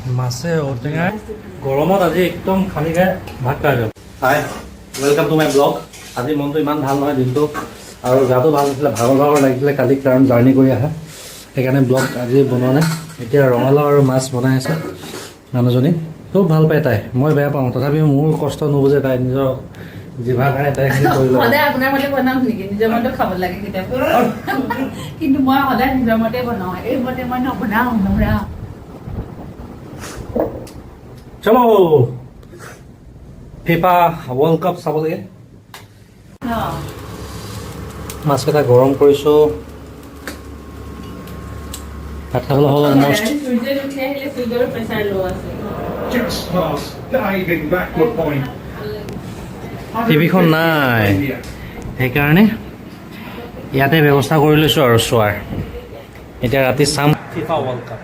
মাছে ঔটেঙা গৰমত আজি একদম খালি খাই ভাত খাই দিওঁ। হাই ৱেলকাম টু মাই ব্লগ। আজি মনটো ইমান ভাল নহয় দিনটো আৰু গাটো ভাল নাছিলে, ভাগৰ লাগিছিলে কালি কাৰণ জাৰ্ণি কৰি আহা, সেইকাৰণে ব্লগ আজি বনোৱা নাই। এতিয়া ৰঙালাও আৰু মাছ বনাই আছে মানুহজনী, খুব ভাল পায় তাই, মই বেয়া পাওঁ তথাপিও মোৰ কষ্ট নুবুজে তাই, নিজৰ জিভা খাই তাই কৰি লয়। সদায় আপোনাৰ মতে বনাম নেকি? নিজৰ মতে খাব লাগে কেতিয়াবা, কিন্তু মই সদায় নিজৰ মতে বনাওঁ, এই মতে মই নবনাওঁ। চলো ফিফা ৱৰ্ল্ড কাপ চাবলৈকে। মাছকেইটা গৰম কৰিছোঁ, ভাত খাবলৈ হ'ল অলমষ্ট। টিভিখন নাই সেইকাৰণে ইয়াতে ব্যৱস্থা কৰি লৈছোঁ আৰু চোৱাৰ। এতিয়া ৰাতি চাম ফিফা ৱৰ্ল্ড কাপ।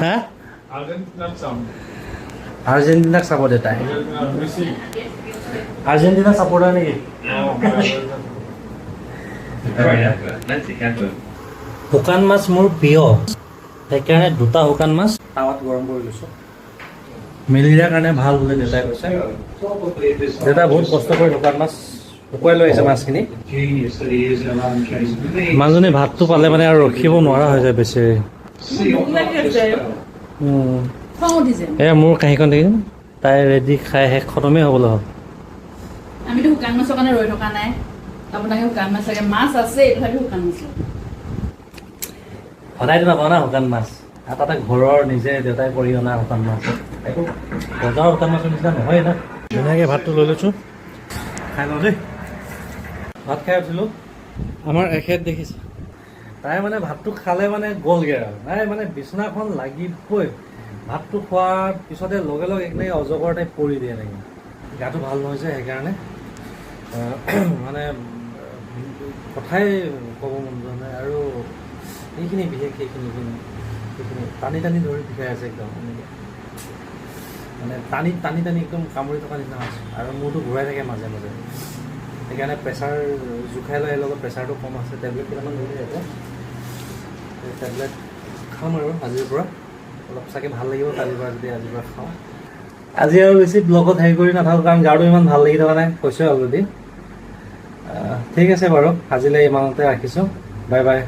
হা আৰ্জেণ্টিনাক চাব দেউতাই। আৰ্জেণ্টিনা চাপৰ্টাৰ নেকি? শুকান মাছ মোৰ প্ৰিয়, সেইকাৰণে দুটা শুকান মাছ টাৱাত গৰম কৰি লৈছোঁ। মেলেৰিয়াৰ কাৰণে ভাল বোলে দেউতাই কৈছে। দেউতাই বহুত কষ্ট কৰি শুকান মাছ শুকুৱাই লৈ আহিছে মাছখিনি। মানুহজনী ভাতটো পালে মানে আৰু ৰখিব নোৱাৰা হৈ যায় বেছি। এয়া মোৰ কাঁহীখন দেখিছে, তাই ৰেডি খাই শেষ খতমেই হ'বলৈ হ'ল। আমিতো শুকান মাছৰ কাৰণে ৰৈ থকা নাই, আপোনাকে শুকান মাছ লাগে। মাছ আছে তথাপি শুকান মাছ সদায়তো নাপাওঁ না শুকান মাছ, আৰু তাতে ঘৰৰ নিজে দেউতাই কৰি অনা শুকান মাছ, এইটো বজাৰৰ শুকান মাছৰ নিচিনা নহয় না। ধুনীয়াকৈ ভাতটো লৈ লৈছোঁ, খাই লওঁ দেই। ভাত খাই উঠিলোঁ, আমাৰ এখেত দেখিছে তাই মানে ভাতটো খালে মানে গ'লগৈ আৰু নাই মানে বিচনাখন লাগিবই। ভাতটো খোৱাৰ পিছতে লগে লগে একদম অজগৰ টাইপ পৰি দিয়ে নেকি। গাটো ভাল নহয় যে সেইকাৰণে মানে কথাই ক'ব মন যোৱা নাই আৰু এইখিনি বিশেষ সেইখিনি টানি ধৰি বিষাই আছে একদম এনেকৈ, মানে টানি একদম কামুৰি থকা নিচিনা আছে আৰু মূৰটো ঘূৰাই থাকে মাজে মাজে। সেইকাৰণে প্ৰেছাৰ জোখাই লৈ লগত প্ৰেছাৰটো কম আছে, টেবলেট কেইটামান ধৰি আছে, টেবলেট খাম আৰু আজিৰ পৰা অলপ চাগে ভাল লাগিব কালিৰ পৰা যদি আজিৰ পৰা খাওঁ। আজি আৰু বেছি ব্লগত হেৰি কৰি নাথাকোঁ কাৰণ গাটো ইমান ভাল লাগি থকা নাই, কৈছোঁ অলৰেডি। ঠিক আছে বাৰু, আজিলৈ ইমানতে ৰাখিছোঁ, বাই বাই।